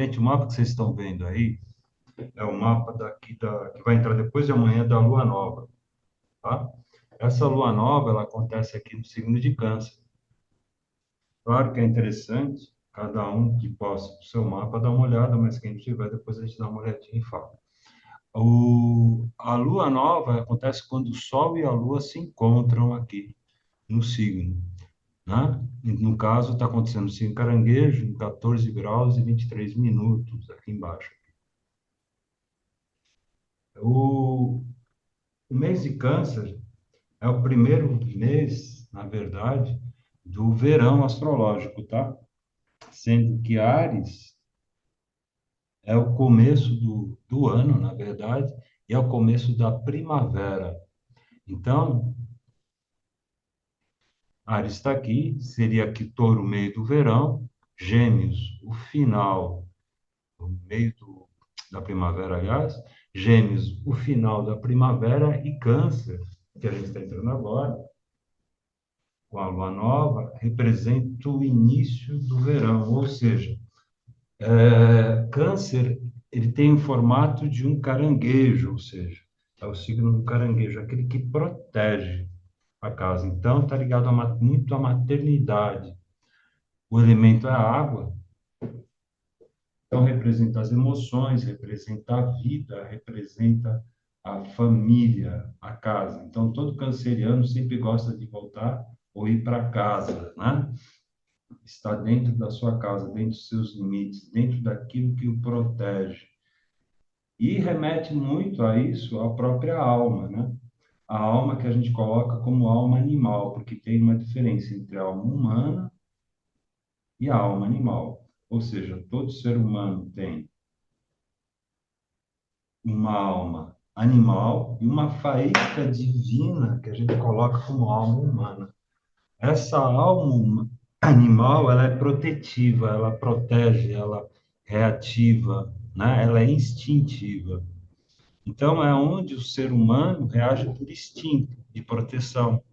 Gente, o mapa que vocês estão vendo aí é o mapa que vai entrar depois de amanhã da Lua Nova, tá? Essa Lua Nova, ela acontece aqui no signo de Câncer. Claro que é interessante, cada um que possa o seu mapa dar uma olhada, mas quem tiver, depois a gente dá uma olhadinha e fala. A Lua Nova acontece quando o Sol e a Lua se encontram aqui no signo, né? E no caso, está acontecendo no signo Caranguejo, em 14 graus e 23 minutos, aqui embaixo. O, o mês de Câncer é o primeiro mês, na verdade, do verão astrológico, tá? Sendo que Áries é o começo do ano, na verdade, e é o começo da primavera. Então, Áries está aqui, seria aqui Touro, meio do verão, Gêmeos, o meio da primavera, aliás, Gêmeos, o final da primavera, e Câncer, que a gente está entrando agora, com a lua nova, representa o início do verão, ou seja, Câncer, ele tem o formato de um caranguejo, ou seja, é o signo do caranguejo, aquele que protege a casa. Então, está ligado muito à maternidade. O elemento é a água, então representa as emoções, representa a vida, representa a família, a casa. Então, todo canceriano sempre gosta de voltar ou ir para casa, né? Está dentro da sua casa, dentro dos seus limites, dentro daquilo que o protege. E remete muito a isso, a própria alma, né? A alma que a gente coloca como alma animal, porque tem uma diferença entre a alma humana e a alma animal. Ou seja, todo ser humano tem uma alma animal e uma faísca divina que a gente coloca como alma humana. Essa animal, ela é protetiva, ela protege, ela é ativa, né? Ela é instintiva. Então, é onde o ser humano reage por instinto de proteção,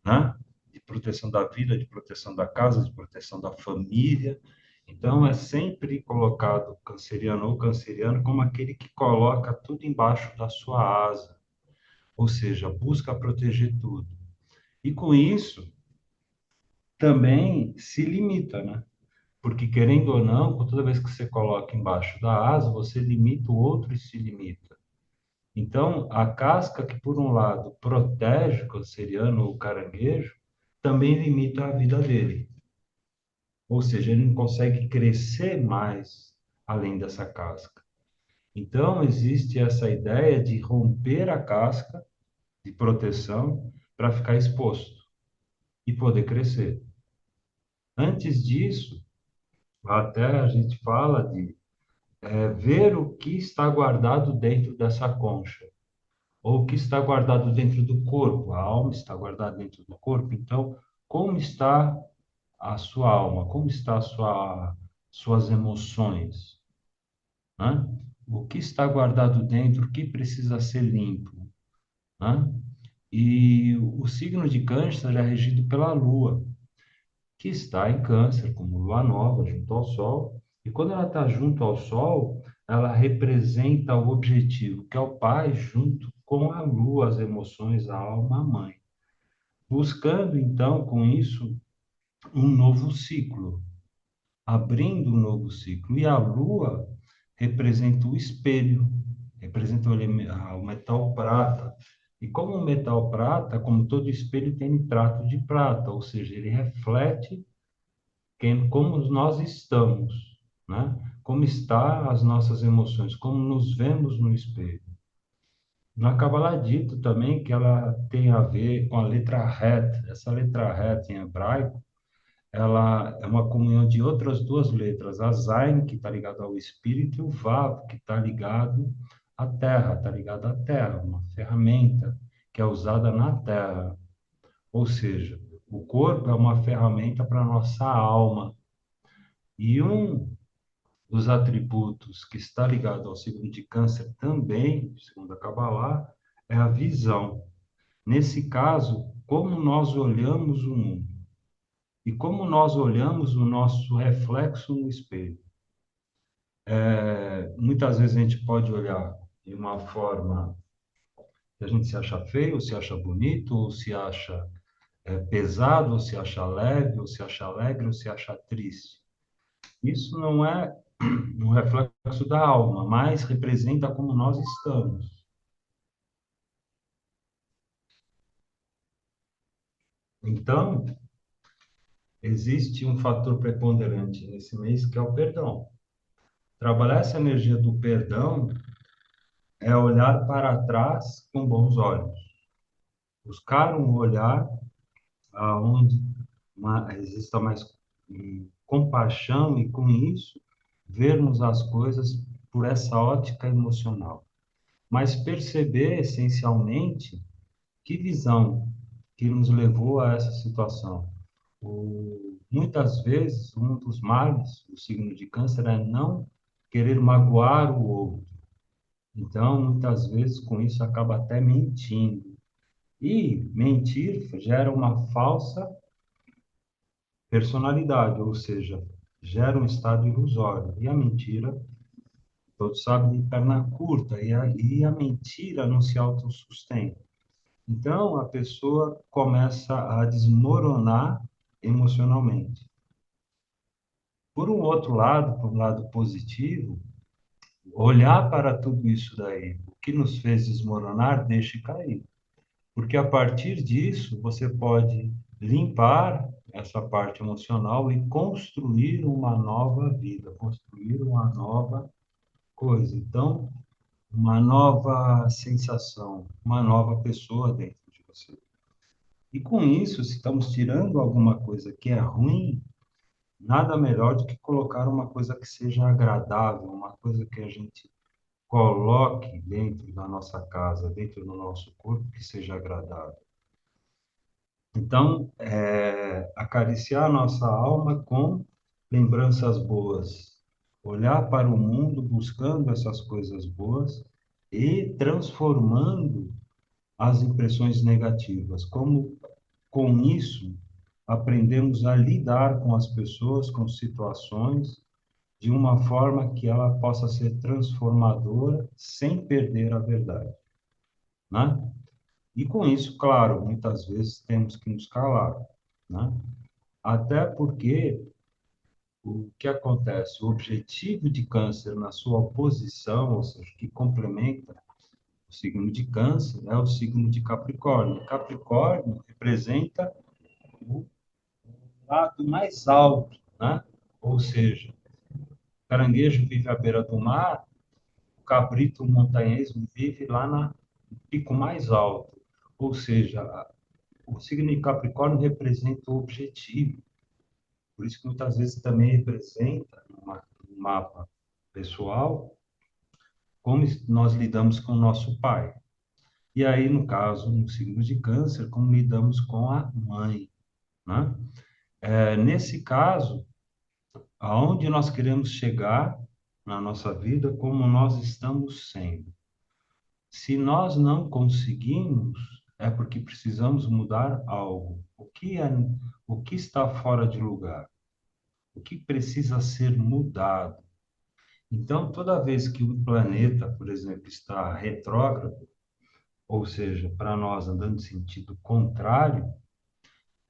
né? De proteção da vida, de proteção da casa, de proteção da família. Então, é sempre colocado canceriano ou canceriano como aquele que coloca tudo embaixo da sua asa, ou seja, busca proteger tudo. E com isso, também se limita, né? Porque, querendo ou não, toda vez que você coloca embaixo da asa, você limita o outro e se limita. Então, a casca que, por um lado, protege o canceriano ou o caranguejo, também limita a vida dele. Ou seja, ele não consegue crescer mais além dessa casca. Então, existe essa ideia de romper a casca de proteção para ficar exposto e poder crescer. Antes disso, até a gente fala de ver o que está guardado dentro dessa concha, ou o que está guardado dentro do corpo. A alma está guardada dentro do corpo. Então, como está a sua alma? Como está suas emoções? Né? O que está guardado dentro, o que precisa ser limpo, né? E o signo de Câncer é regido pela Lua, que está em Câncer, como Lua nova, junto ao Sol. E quando ela está junto ao Sol, ela representa o objetivo, que é o Pai, junto com a Lua, as emoções, a alma, a mãe. Buscando, então, com isso, um novo ciclo, abrindo um novo ciclo. E a Lua representa o espelho, representa o metal prata. E como o metal prata, como todo espelho, tem nitrato de prata, ou seja, ele reflete como nós estamos, né? Como está as nossas emoções, como nos vemos no espelho. Na Kabbalah é dito também que ela tem a ver com a letra Het. Essa letra Het em hebraico, ela é uma comunhão de outras duas letras, a Zain, que está ligado ao espírito, e o Vav, que está ligado à terra, está ligado à terra, uma ferramenta que é usada na terra. Ou seja, o corpo é uma ferramenta para a nossa alma. E um dos atributos que está ligado ao signo de Câncer também, segundo a Kabbalah, é a visão. Nesse caso, como nós olhamos o mundo e como nós olhamos o nosso reflexo no espelho. Muitas vezes a gente pode olhar de uma forma que a gente se acha feio, ou se acha bonito, ou se acha pesado, ou se acha leve, ou se acha alegre, ou se acha triste. Isso não é um reflexo da alma, mas representa como nós estamos. Então, existe um fator preponderante nesse mês que é o perdão. Trabalhar essa energia do perdão é olhar para trás com bons olhos, buscar um olhar aonde exista mais compaixão e com isso vermos as coisas por essa ótica emocional, mas perceber essencialmente que visão que nos levou a essa situação. Muitas vezes, um dos males do signo de Câncer é não querer magoar o outro. Então, muitas vezes, com isso, acaba até mentindo. E mentir gera uma falsa personalidade, ou seja, gera um estado ilusório. E a mentira, todos sabem, de perna curta, e a mentira não se autossustenta. Então, a pessoa começa a desmoronar emocionalmente. Por um outro lado, por um lado positivo, olhar para tudo isso daí, o que nos fez desmoronar, deixe cair. Porque a partir disso, você pode limpar essa parte emocional e construir uma nova vida, construir uma nova coisa. Então, uma nova sensação, uma nova pessoa dentro de você. E com isso, se estamos tirando alguma coisa que é ruim, nada melhor do que colocar uma coisa que seja agradável, uma coisa que a gente coloque dentro da nossa casa, dentro do nosso corpo, que seja agradável. Então, acariciar a nossa alma com lembranças boas, olhar para o mundo buscando essas coisas boas e transformando as impressões negativas. Como com isso aprendemos a lidar com as pessoas, com situações, de uma forma que ela possa ser transformadora sem perder a verdade, né? E com isso, claro, muitas vezes temos que nos calar, né? Até porque o que acontece, o objetivo de Câncer na sua oposição, ou seja, que complementa o signo de Câncer, é o signo de Capricórnio. Capricórnio representa o lado mais alto, né? Ou seja, o caranguejo vive à beira do mar, o cabrito montanhês vive lá no pico mais alto. Ou seja, o signo de Capricórnio representa o objetivo. Por isso que muitas vezes também representa no mapa pessoal como nós lidamos com o nosso pai. E aí, no caso, no signo de Câncer, como lidamos com a mãe, né? Nesse caso, aonde nós queremos chegar na nossa vida, como nós estamos sendo. Se nós não conseguimos, é porque precisamos mudar algo. O que está fora de lugar? O que precisa ser mudado? Então, toda vez que um planeta, por exemplo, está retrógrado, ou seja, para nós andando em sentido contrário,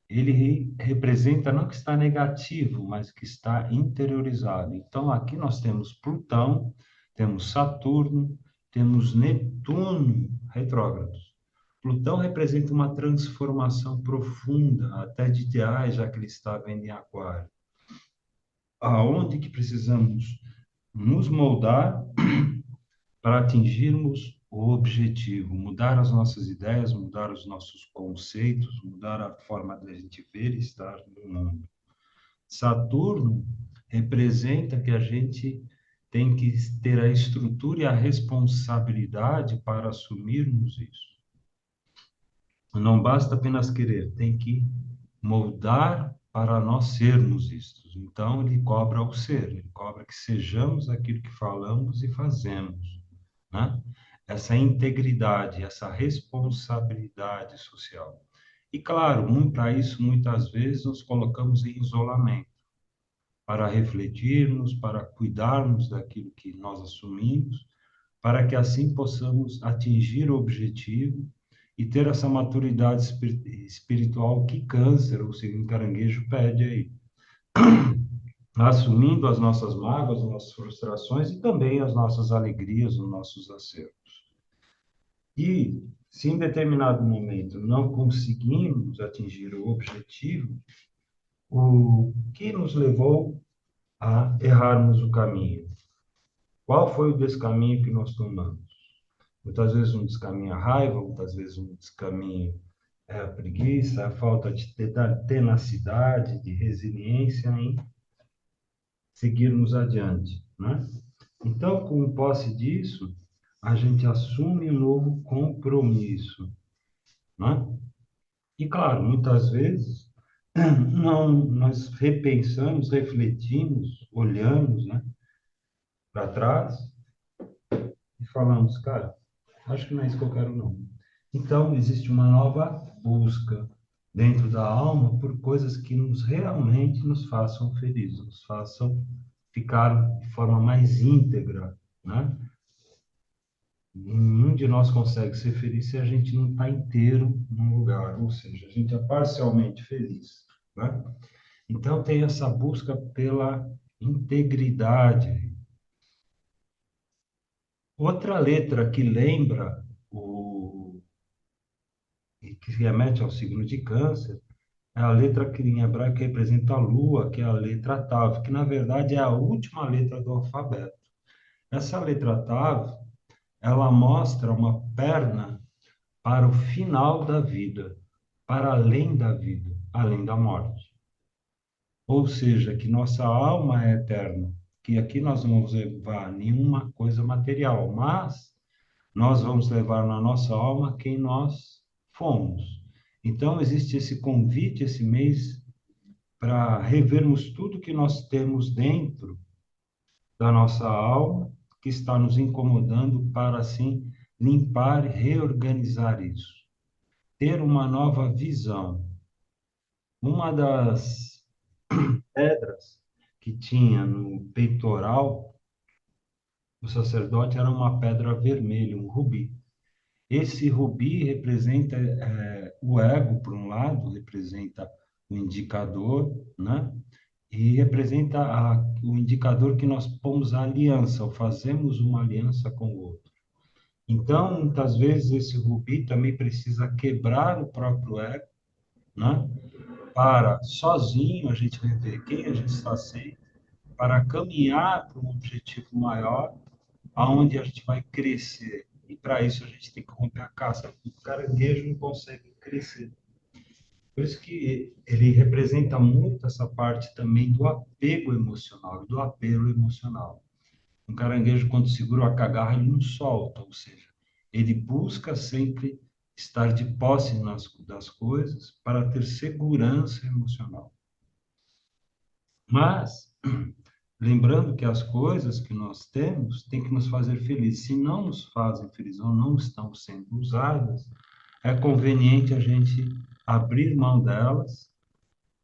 ele representa não que está negativo, mas que está interiorizado. Então, aqui nós temos Plutão, temos Saturno, temos Netuno retrógrados. Plutão representa uma transformação profunda, até de ideais, já que ele está vendo em Aquário. Aonde que precisamos nos moldar para atingirmos o objetivo, mudar as nossas ideias, mudar os nossos conceitos, mudar a forma da gente ver e estar no mundo. Saturno representa que a gente tem que ter a estrutura e a responsabilidade para assumirmos isso. Não basta apenas querer, tem que moldar para nós sermos isso. Então, ele cobra o ser, ele cobra que sejamos aquilo que falamos e fazemos, né? Essa integridade, essa responsabilidade social. E, claro, para isso, muitas vezes, nos colocamos em isolamento. para refletirmos, para cuidarmos daquilo que nós assumimos, para que assim possamos atingir o objetivo e ter essa maturidade espiritual que câncer, ou seja, um caranguejo pede aí, assumindo as nossas mágoas, as nossas frustrações e também as nossas alegrias, os nossos acertos. E se em determinado momento não conseguimos atingir o objetivo, o que nos levou a errarmos o caminho? Qual foi o descaminho que nós tomamos? Muitas vezes um descaminho é a raiva, muitas vezes um descaminho é a preguiça, a falta de tenacidade, de resiliência em seguirmos adiante, né? Então, com posse disso, a gente assume um novo compromisso, né? E claro, muitas vezes não nós repensamos, refletimos, olhamos, né, para trás e falamos, cara, acho que não é isso que eu quero, não. Então, existe uma nova busca dentro da alma por coisas que realmente nos façam felizes, nos façam ficar de forma mais íntegra, né? Nenhum de nós consegue ser feliz se a gente não está inteiro num lugar, ou seja, a gente é parcialmente feliz, né? Então, tem essa busca pela integridade. Outra letra que lembra e que remete ao signo de Câncer é a letra que em hebraico representa a lua, que é a letra Tav, que na verdade é a última letra do alfabeto. Essa letra Tav, ela mostra uma perna para o final da vida, para além da vida, além da morte. Ou seja, que nossa alma é eterna, que aqui nós não vamos levar nenhuma coisa material, mas nós vamos levar na nossa alma quem nós fomos. Então, existe esse convite esse mês para revermos tudo que nós temos dentro da nossa alma, que está nos incomodando, para assim limpar e reorganizar isso. Ter uma nova visão. Uma das pedras que tinha no peitoral do sacerdote era uma pedra vermelha, um rubi. Esse rubi representa o ego, por um lado, representa o indicador, né? E representa o indicador que nós pomos a aliança, ou fazemos uma aliança com o outro. Então, muitas vezes, esse rubi também precisa quebrar o próprio ego, né? Para, sozinho, a gente rever quem a gente está sendo, para caminhar para um objetivo maior, aonde a gente vai crescer. E para isso a gente tem que romper a casca. O caranguejo não consegue crescer. Por isso que ele representa muito essa parte também do apego emocional, do apelo emocional. Um caranguejo, quando segura a cagarra, ele não solta, ou seja, ele busca sempre estar de posse das coisas para ter segurança emocional. Mas, lembrando que as coisas que nós temos têm que nos fazer felizes. Se não nos fazem felizes ou não estão sendo usadas, é conveniente a gente abrir mão delas,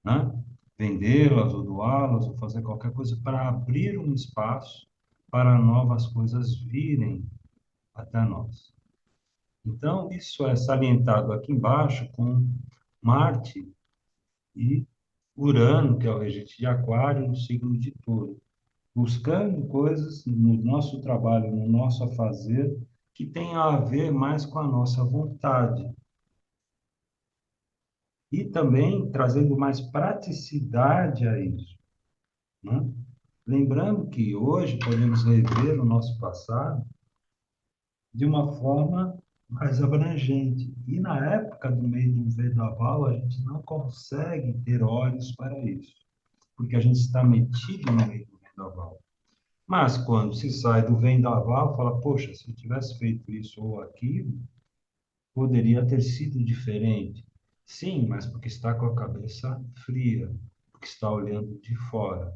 né? Vendê-las ou doá-las ou fazer qualquer coisa para abrir um espaço para novas coisas virem até nós. Então, isso é salientado aqui embaixo com Marte e Urano, que é o regente de Aquário, no signo de Touro, buscando coisas no nosso trabalho, no nosso fazer, que tenham a ver mais com a nossa vontade. E também trazendo mais praticidade a isso, né? Lembrando que hoje podemos rever o nosso passado de uma forma mais abrangente. E na época do meio do vendaval, a gente não consegue ter olhos para isso, porque a gente está metido no meio do vendaval. Mas quando se sai do vendaval, fala, poxa, se eu tivesse feito isso ou aquilo, poderia ter sido diferente. Sim, mas porque está com a cabeça fria, porque está olhando de fora.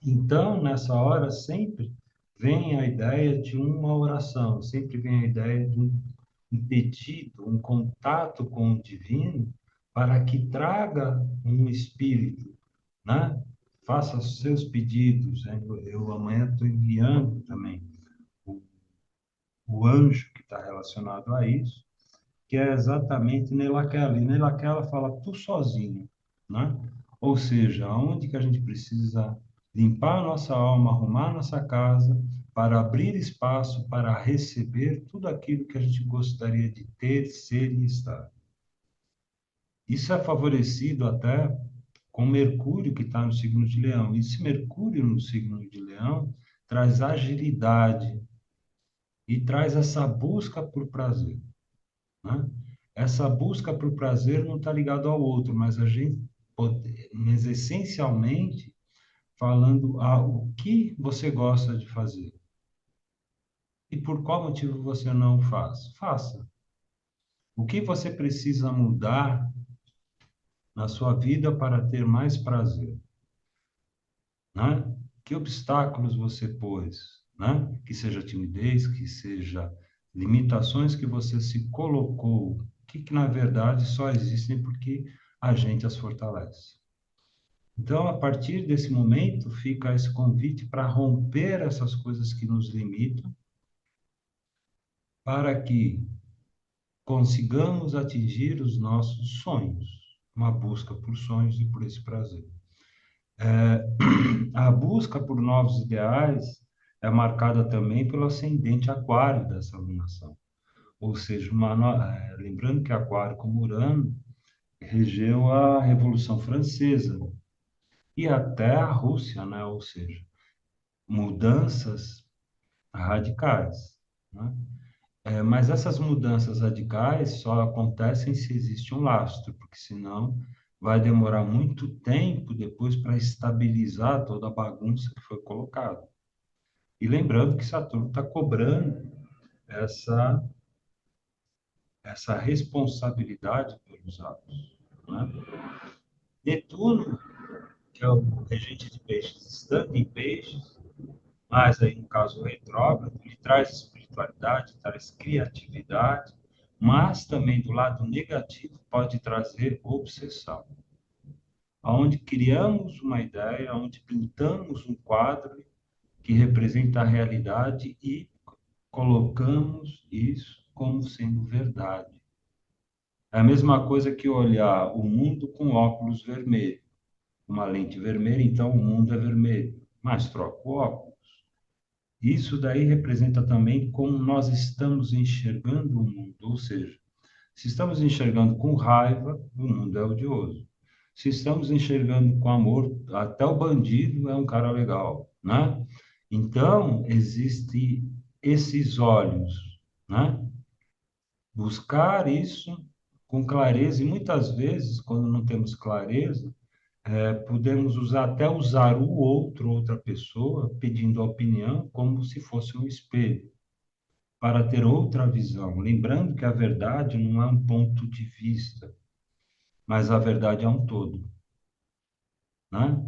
Então, nessa hora, sempre vem a ideia de uma oração, sempre vem a ideia de um pedido, um contato com o divino, para que traga um espírito, né? faça os seus pedidos. Né? Eu amanhã estou enviando também o, o anjo que está relacionado a isso, que é exatamente Nelaquela. E Nelaquela fala tu sozinho, né? Ou seja, aonde que a gente precisa limpar a nossa alma, arrumar a nossa casa, para abrir espaço para receber tudo aquilo que a gente gostaria de ter, ser e estar. Isso é favorecido até com Mercúrio, que está no signo de Leão. E esse Mercúrio no signo de Leão traz agilidade e traz essa busca por prazer, né? Essa busca por prazer não está ligado ao outro, mas a gente, mas essencialmente falando o que você gosta de fazer e por qual motivo você não faz. Faça. O que você precisa mudar na sua vida para ter mais prazer, né? Que obstáculos você pôs, né? Que seja timidez, que seja limitações que você se colocou, que na verdade só existem porque a gente as fortalece. Então, a partir desse momento, fica esse convite para romper essas coisas que nos limitam, para que consigamos atingir os nossos sonhos, uma busca por sonhos e por esse prazer. A busca por novos ideais é marcada também pelo ascendente aquário dessa alunação. Ou seja, lembrando que Aquário, como Urano, regeu a Revolução Francesa e até a Rússia, né? Ou seja, mudanças radicais, né? Mas essas mudanças radicais só acontecem se existe um lastro, porque senão vai demorar muito tempo depois para estabilizar toda a bagunça que foi colocada. E lembrando que Saturno está cobrando essa, essa responsabilidade pelos atos, né? Netuno, que é o regente de peixes, estando em peixes, mas aí no caso retrógrado, ele traz espiritualidade, traz criatividade, mas também do lado negativo pode trazer obsessão, aonde criamos uma ideia, onde pintamos um quadro que representa a realidade e colocamos isso como sendo verdade. É a mesma coisa que olhar o mundo com óculos vermelhos, uma lente vermelha, então o mundo é vermelho, mas troca o óculos. Isso daí representa também como nós estamos enxergando o mundo, ou seja, se estamos enxergando com raiva, o mundo é odioso. Se estamos enxergando com amor, até o bandido é um cara legal, né? Então, existe esses olhos, né? Buscar isso com clareza e muitas vezes, quando não temos clareza, podemos até usar o outro, outra pessoa, pedindo opinião, como se fosse um espelho, para ter outra visão. Lembrando que a verdade não é um ponto de vista, mas a verdade é um todo, né?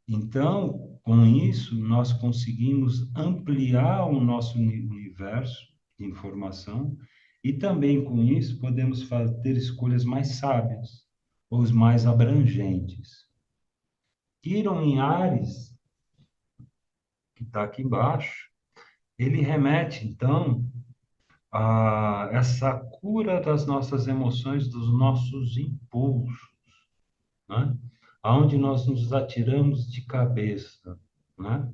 Então, com isso, nós conseguimos ampliar o nosso universo de informação e também com isso podemos ter escolhas mais sábias, ou mais abrangentes. Quiron em Ares, que está aqui embaixo, ele remete, então, a essa cura das nossas emoções, dos nossos impulsos, né? Aonde nós nos atiramos de cabeça, né?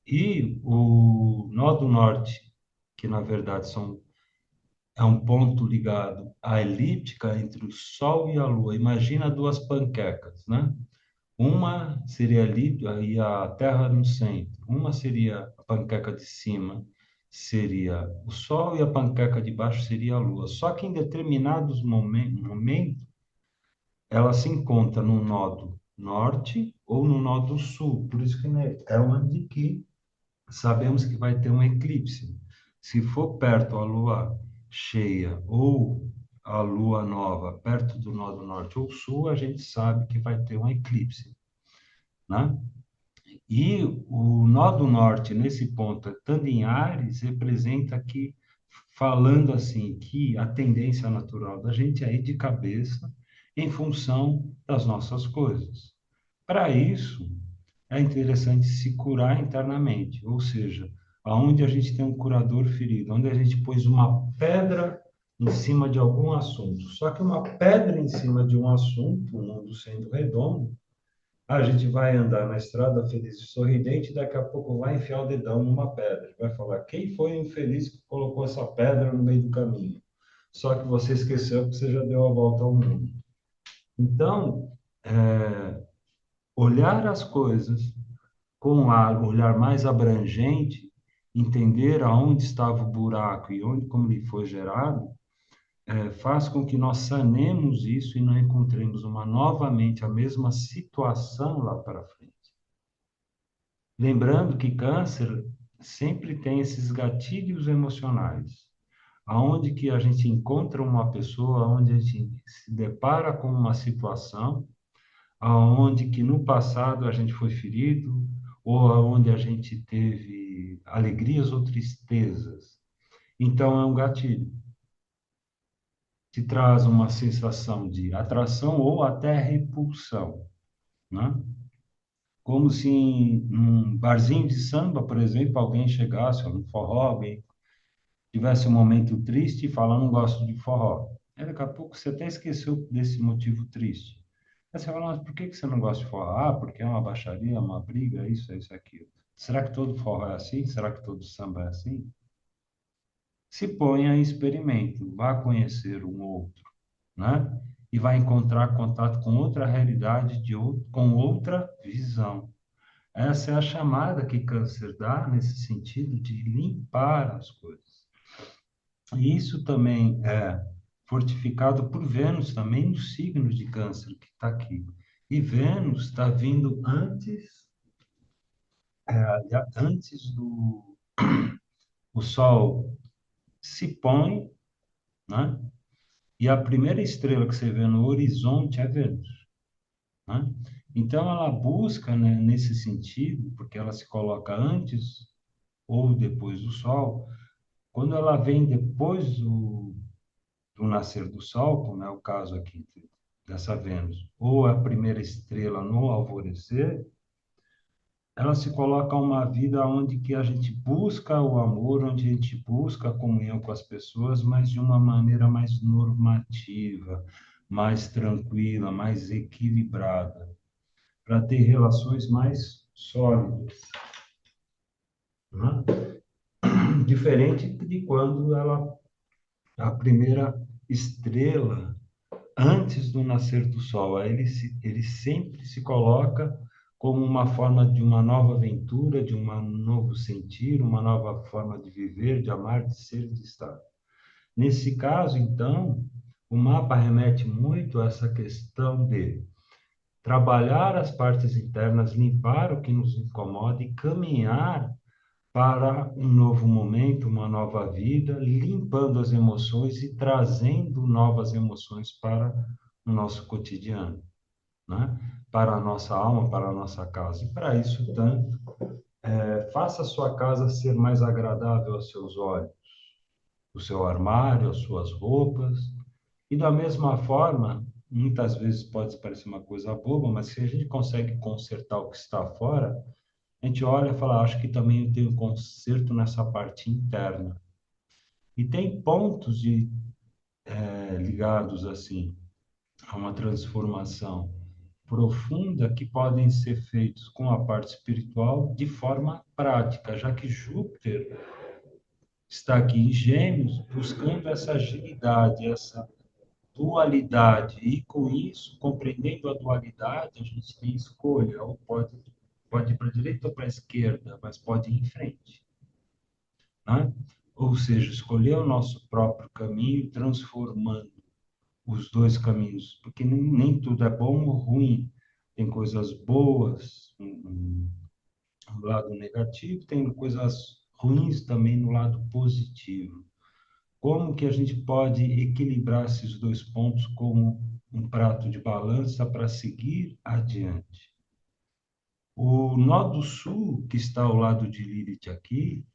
E o nó do norte, que na verdade é um ponto ligado à elíptica entre o Sol e a Lua. Imagina duas panquecas, né? Uma seria ali e a Terra no centro. Uma seria a panqueca de cima, seria o Sol e a panqueca de baixo seria a Lua. Só que em determinados momentos ela se encontra no nodo norte ou no nodo sul. Por isso que né, é onde que sabemos que vai ter um eclipse. Se for perto a Lua cheia ou a Lua nova perto do nodo norte ou sul, a gente sabe que vai ter um eclipse, né? E o nó do norte, nesse ponto, estando em Áries, representa que, falando assim, que a tendência natural da gente é ir de cabeça em função das nossas coisas. Para isso, é interessante se curar internamente, ou seja, aonde a gente tem um curador ferido, onde a gente pôs uma pedra em cima de algum assunto. Só que uma pedra em cima de um assunto, o mundo sendo redondo, a gente vai andar na estrada feliz e sorridente, e daqui a pouco vai enfiar o dedão numa pedra. Vai falar: quem foi o infeliz que colocou essa pedra no meio do caminho? Só que você esqueceu que você já deu a volta ao mundo. Então, olhar as coisas com um olhar mais abrangente, entender aonde estava o buraco e onde, como ele foi gerado, faz com que nós sanemos isso e não encontremos novamente a mesma situação lá para frente. Lembrando que câncer sempre tem esses gatilhos emocionais, aonde que a gente encontra uma pessoa, onde a gente se depara com uma situação, aonde que no passado a gente foi ferido, ou aonde a gente teve alegrias ou tristezas. Então é um gatilho. Te traz uma sensação de atração ou até repulsão, né? Como se em um barzinho de samba, por exemplo, alguém chegasse, ou no forró, alguém tivesse um momento triste e fala: não gosto de forró. Aí daqui a pouco você até esqueceu desse motivo triste. Aí você fala: mas por que que você não gosta de forró? Ah, porque é uma baixaria, uma briga, é isso, aquilo. Será que todo forró é assim? Será que todo samba é assim? Se ponha em experimento, vá conhecer um outro, né? E vai encontrar contato com outra realidade, com outra visão. Essa é a chamada que câncer dá nesse sentido de limpar as coisas. E isso também é fortificado por Vênus, também no signo de câncer que está aqui. E Vênus está vindo antes do o Sol se põe, né? E a primeira estrela que você vê no horizonte é Vênus, né? Então ela busca, né, nesse sentido, porque ela se coloca antes ou depois do Sol. Quando ela vem depois do nascer do Sol, como é o caso aqui dessa Vênus, ou a primeira estrela no alvorecer, ela se coloca uma vida onde que a gente busca o amor, onde a gente busca a comunhão com as pessoas, mas de uma maneira mais normativa, mais tranquila, mais equilibrada, para ter relações mais sólidas, né? Diferente de quando a primeira estrela antes do nascer do sol. Aí ele sempre se coloca como uma forma de uma nova aventura, de um novo sentir, uma nova forma de viver, de amar, de ser, de estar. Nesse caso, então, o mapa remete muito a essa questão de trabalhar as partes internas, limpar o que nos incomoda e caminhar para um novo momento, uma nova vida, limpando as emoções e trazendo novas emoções para o nosso cotidiano, né? Para a nossa alma, para a nossa casa. E para isso, tanto, faça a sua casa ser mais agradável aos seus olhos, o seu armário, as suas roupas. E da mesma forma, muitas vezes pode parecer uma coisa boba, mas se a gente consegue consertar o que está fora, a gente olha e fala: acho que também eu tenho conserto nessa parte interna. E tem pontos ligados assim a uma transformação profunda que podem ser feitos com a parte espiritual de forma prática, já que Júpiter está aqui em Gêmeos buscando essa agilidade, essa dualidade, e com isso, compreendendo a dualidade, a gente tem escolha, ou pode ir para a direita ou para a esquerda, mas pode ir em frente, né? Ou seja, escolher o nosso próprio caminho, transformando os dois caminhos, porque nem tudo é bom ou ruim. Tem coisas boas, um lado negativo, tem coisas ruins também no lado positivo. Como que a gente pode equilibrar esses dois pontos como um prato de balança para seguir adiante? O nó do sul, que está ao lado de Lilith aqui,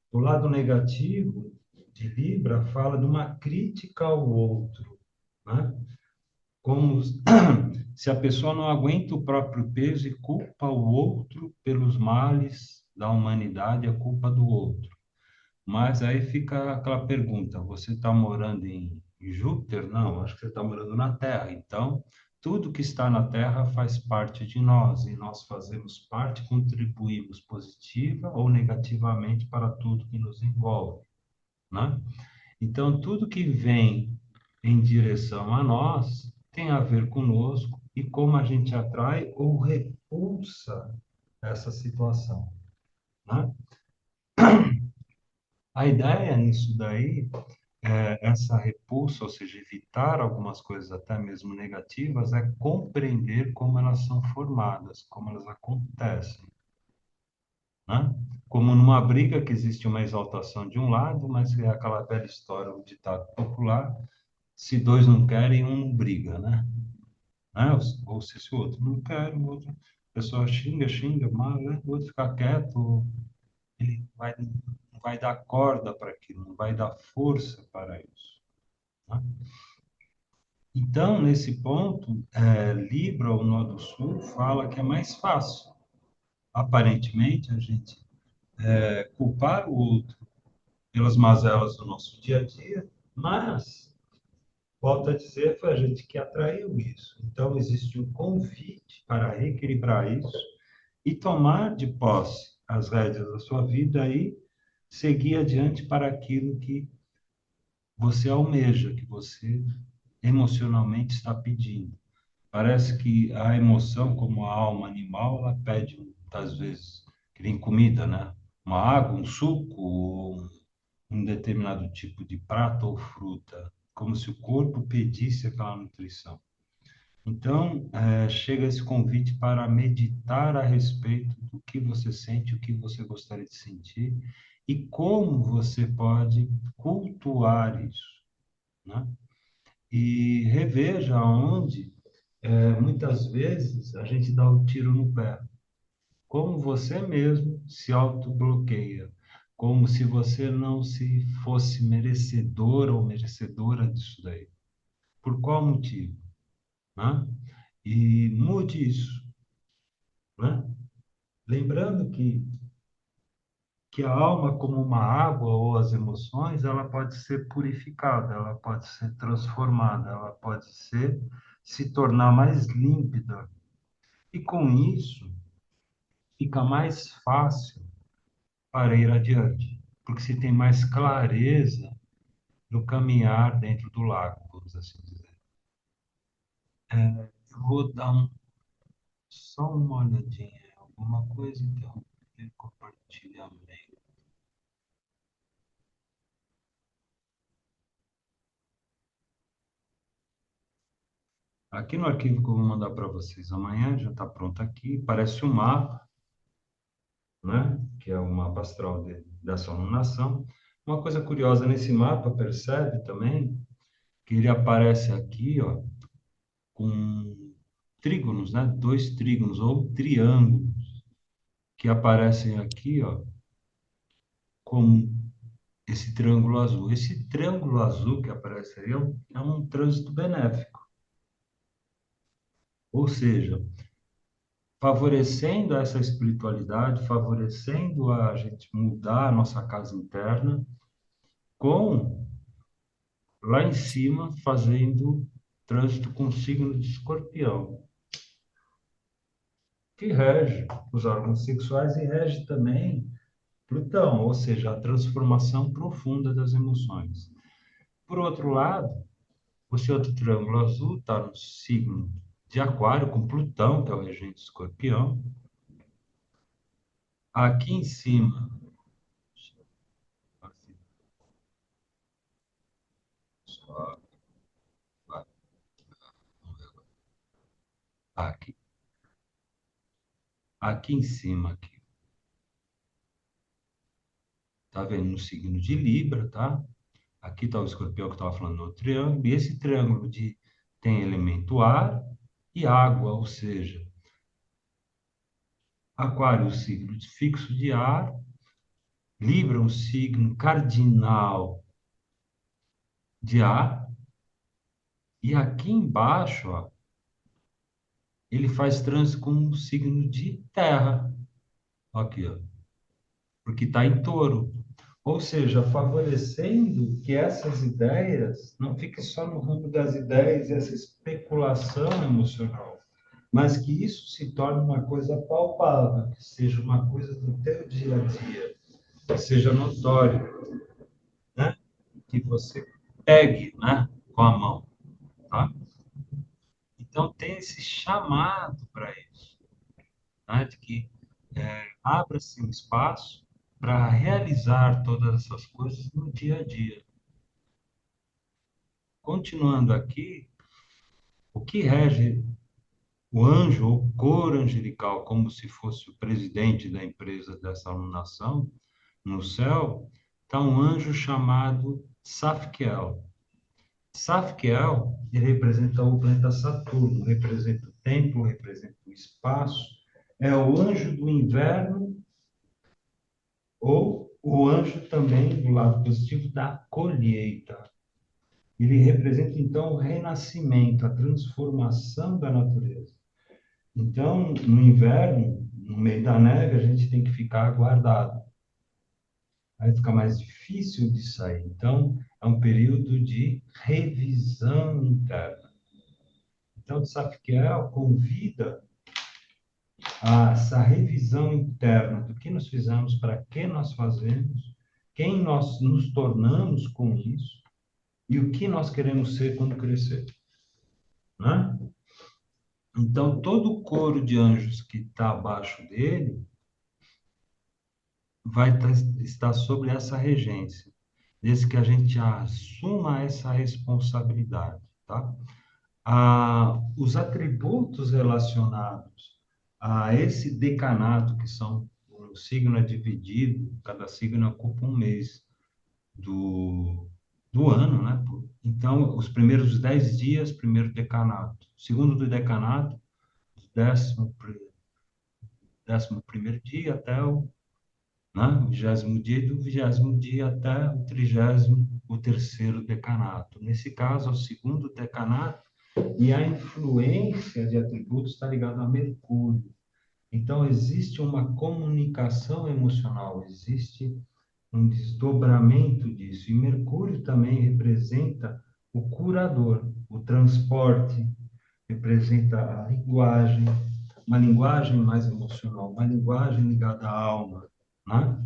o lado negativo de Libra fala de uma crítica ao outro, né? como se a pessoa não aguenta o próprio peso e culpa o outro pelos males da humanidade, é culpa do outro. Mas aí fica aquela pergunta: você está morando em Júpiter? Não, acho que você está morando na Terra. Então, tudo que está na Terra faz parte de nós e nós fazemos parte, contribuímos positiva ou negativamente para tudo que nos envolve, né? Então, tudo que vem em direção a nós tem a ver conosco e como a gente atrai ou repulsa essa situação, né? A ideia nisso daí essa repulsa, ou seja, evitar algumas coisas até mesmo negativas, é compreender como elas são formadas, como elas acontecem, né? Como numa briga que existe uma exaltação de um lado, mas é aquela velha história, o ditado popular, se dois não querem, um não briga, né? Ou se o outro não quer, o outro, a pessoa xinga, xinga, mas né? O outro fica quieto, ele não vai dar corda para aquilo, não vai dar força para isso, né? Então, nesse ponto, Libra, o Nó do Sul, fala que é mais fácil, aparentemente, a gente culpar o outro pelas mazelas do nosso dia a dia, mas, volto a dizer, foi a gente que atraiu isso. Então, existe um convite para reequilibrar isso e tomar de posse as rédeas da sua vida e seguir adiante para aquilo que você almeja, que você emocionalmente está pedindo. Parece que a emoção, como a alma animal, ela pede, muitas vezes, que nem comida, né? Uma água, um suco, ou um determinado tipo de prato ou fruta, como se o corpo pedisse aquela nutrição. Então, chega esse convite para meditar a respeito do que você sente, o que você gostaria de sentir e como você pode cultuar isso, né? E reveja onde muitas vezes a gente dá o tiro no pé. Como você mesmo se autobloqueia. Como se você não se fosse merecedor ou merecedora disso daí. Por qual motivo? Né? E mude isso. Né? Lembrando que a alma, como uma água ou as emoções, ela pode ser purificada, ela pode ser transformada, ela pode se tornar mais límpida. E com isso, fica mais fácil para ir adiante, porque se tem mais clareza no caminhar dentro do lago, vamos assim dizer. Eu vou dar só uma olhadinha em alguma coisa, então, de compartilhamento. Aqui no arquivo que eu vou mandar para vocês amanhã, já está pronto aqui, parece um mapa, né? Que é o mapa astral dessa lunação. Uma coisa curiosa nesse mapa, percebe também, que ele aparece aqui, ó, com trígonos, né? Dois trígonos ou triângulos que aparecem aqui, ó, como esse triângulo azul. Esse triângulo azul que aparece aí é um trânsito benéfico, ou seja, favorecendo essa espiritualidade, favorecendo a gente mudar a nossa casa interna, com lá em cima fazendo trânsito com o signo de Escorpião, que rege os órgãos sexuais e rege também Plutão, ou seja, a transformação profunda das emoções. Por outro lado, o seu outro triângulo azul está no signo de Aquário, com Plutão, que é o regente de Escorpião. Aqui em cima, aqui, aqui em cima, aqui, tá vendo no signo de Libra, tá? Aqui está o escorpião que eu estava falando no triângulo, e esse triângulo tem elemento ar e água, ou seja, Aquário, o signo fixo de ar, Libra, um signo cardinal de ar, E aqui embaixo, ó, ele faz trânsito com um signo de terra. Aqui, ó, porque está em touro. Ou seja, favorecendo que essas ideias não fiquem só no ramo das ideias, essa especulação emocional, mas que isso se torne uma coisa palpável, que seja uma coisa do teu dia a dia, que seja notório, né? Que você pegue, né? Com a mão, tá? Então tem esse chamado para isso, né? De que abra-se um espaço para realizar todas essas coisas no dia a dia. Continuando aqui, o que rege o anjo ou cor angelical, como se fosse o presidente da empresa dessa nação, no céu, está um anjo chamado Safkiel. Safkiel, ele representa o planeta Saturno, representa o tempo, representa o espaço, é o anjo do inverno ou o anjo também, do lado positivo, da colheita. Ele representa, então, o renascimento, a transformação da natureza. Então, no inverno, no meio da neve, a gente tem que ficar guardado. Aí fica mais difícil de sair. Então, é um período de revisão interna. Então, Safkiel convida a essa revisão interna do que nós fizemos, para que nós fazemos, quem nós nos tornamos com isso e o que nós queremos ser quando crescer, né? Então, todo o coro de anjos que está abaixo dele vai estar sobre essa regência, desde que a gente assuma essa responsabilidade, tá? Os atributos relacionados a esse decanato, que são, o signo é dividido, cada signo ocupa um mês do ano, né? Então, os primeiros 10 dias, primeiro decanato. Segundo do decanato, décimo, décimo primeiro dia até o, né? O 20º dia, e do 20º dia até o 33º decanato. Nesse caso, é o segundo decanato, e a influência de atributos está ligada a Mercúrio. Então, existe uma comunicação emocional, existe um desdobramento disso. E Mercúrio também representa o curador, o transporte, representa a linguagem, uma linguagem mais emocional, uma linguagem ligada à alma, né?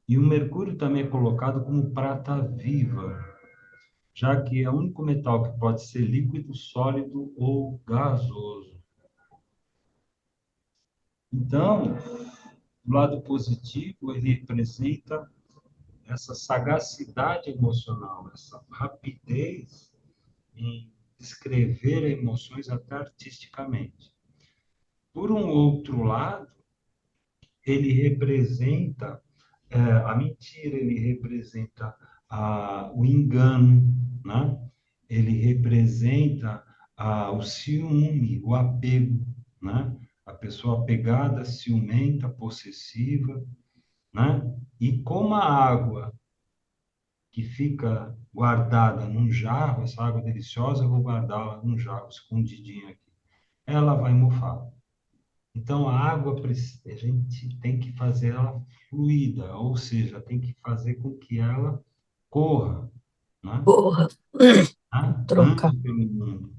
E o Mercúrio também é colocado como prata viva, já que é o único metal que pode ser líquido, sólido ou gasoso. Então, o lado positivo, ele representa essa sagacidade emocional, essa rapidez em descrever emoções até artisticamente. Por um outro lado, ele representa a mentira, ele representa o engano, né? Ele representa o ciúme, o apego, né? A pessoa apegada, ciumenta, possessiva, né? E como a água que fica guardada num jarro, essa água deliciosa, eu vou guardá-la num jarro escondidinha aqui. Ela vai mofar. Então, a água, a gente tem que fazer ela fluida, ou seja, tem que fazer com que ela corra, né? Porra, trocar. Ande pelo mundo.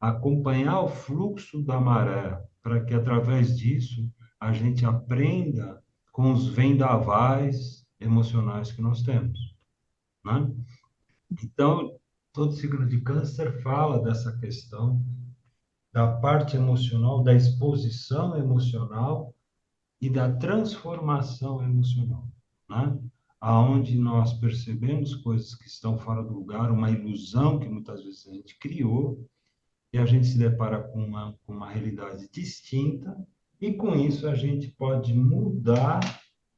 Acompanhar o fluxo da maré, para que, através disso, a gente aprenda com os vendavais emocionais que nós temos, né? Então, todo signo de câncer fala dessa questão da parte emocional, da exposição emocional e da transformação emocional, né? Aonde nós percebemos coisas que estão fora do lugar, uma ilusão que muitas vezes a gente criou, e a gente se depara com uma realidade distinta, e com isso a gente pode mudar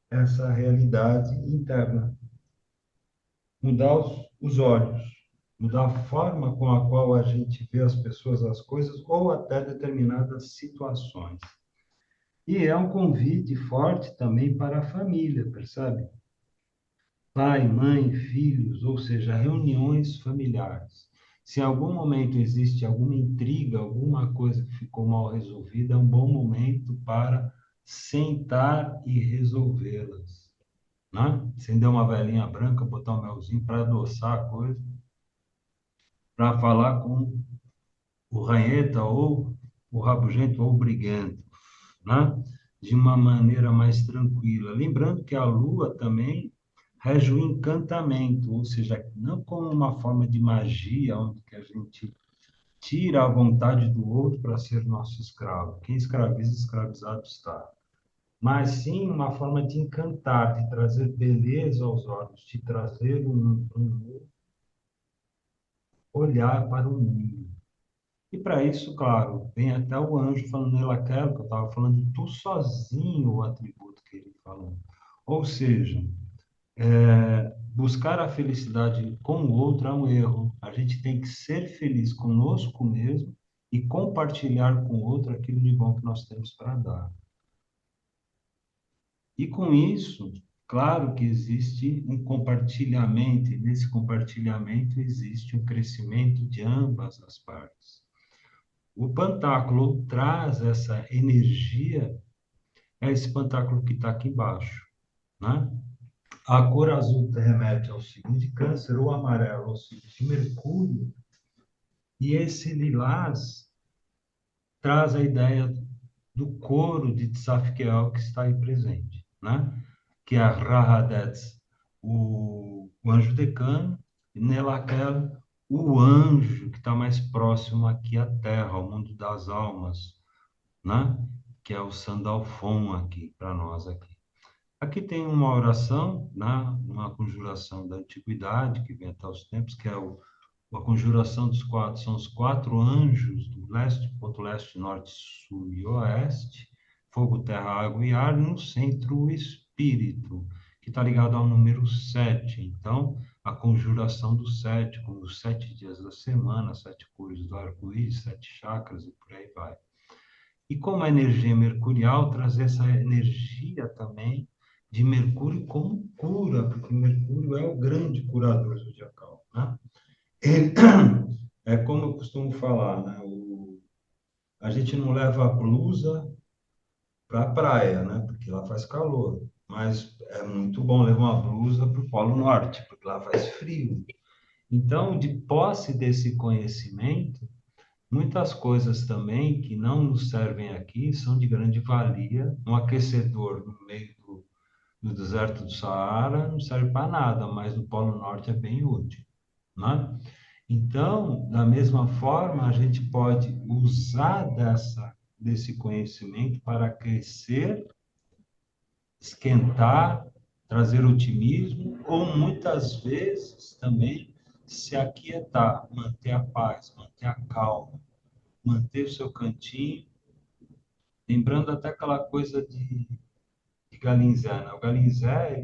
essa realidade interna, mudar os olhos, mudar a forma com a qual a gente vê as pessoas, as coisas, ou até determinadas situações. E é um convite forte também para a família, percebe? pai, mãe, filhos, ou seja, reuniões familiares. Se em algum momento existe alguma intriga, alguma coisa que ficou mal resolvida, é um bom momento para sentar e resolvê-las, né? Acender uma velinha branca, botar um melzinho para adoçar a coisa, para falar com o ranheta ou o rabugento ou o briguento, né? De uma maneira mais tranquila. Lembrando que a lua também rege o encantamento, ou seja, não como uma forma de magia, onde que a gente tira a vontade do outro para ser nosso escravo. Quem escraviza, escravizado está. Mas sim uma forma de encantar, de trazer beleza aos olhos, de trazer um olhar para o mundo. E para isso, claro, vem até o anjo falando nele aquela que eu estava falando, tu sozinho o atributo que ele falou. Ou seja, buscar a felicidade com o outro é um erro. A gente tem que ser feliz conosco mesmo e compartilhar com o outro aquilo de bom que nós temos para dar. E com isso, claro que existe um compartilhamento, e nesse compartilhamento existe um crescimento de ambas as partes. O pantáculo traz essa energia, é esse pantáculo que está aqui embaixo, né? A cor azul remete ao signo de Câncer, o amarelo ao signo de Mercúrio, e esse lilás traz a ideia do coro de Tzafkiel que está aí presente, né? Que é a Rahadetz, o anjo decano, e Nelakel, o anjo que está mais próximo aqui à Terra, ao mundo das almas, né? Que é o Sandalfon aqui, para nós aqui. Aqui tem uma oração, né? Uma conjuração da antiguidade, que vem até os tempos, que é a conjuração dos quatro, são os quatro anjos do leste, ponto leste, norte, sul e oeste, fogo, terra, água e ar, no centro o espírito, que está ligado ao número 7. Então, a conjuração do 7, com os 7 dias da semana, 7 cores do arco-íris, 7 chakras e por aí vai. E como a energia mercurial, trazer essa energia também de Mercúrio como cura, porque Mercúrio é o grande curador zodiacal, né? Ele, é como eu costumo falar, né? A gente não leva a blusa para a praia, né? Porque lá faz calor. Mas é muito bom levar uma blusa para o Polo Norte, porque lá faz frio. Então, de posse desse conhecimento, muitas coisas também que não nos servem aqui são de grande valia. Um aquecedor no meio do deserto do Saara não serve para nada, mas no Polo Norte é bem útil, né? Então, da mesma forma, a gente pode usar desse conhecimento para crescer, esquentar, trazer otimismo, ou muitas vezes também se aquietar, manter a paz, manter a calma, manter o seu cantinho, lembrando até aquela coisa de Galinzé, né? O Galinzé,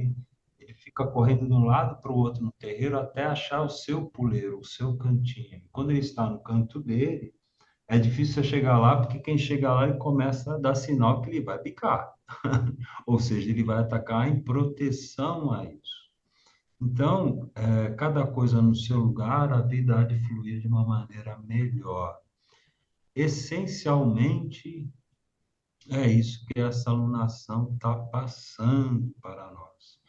ele fica correndo de um lado para o outro no terreiro até achar o seu puleiro, o seu cantinho. Quando ele está no canto dele, é difícil você chegar lá, porque quem chega lá ele começa a dar sinal que ele vai picar. Ou seja, ele vai atacar em proteção a isso. Então, cada coisa no seu lugar, a vida há de fluir de uma maneira melhor. Essencialmente, é isso que essa alunação está passando para nós.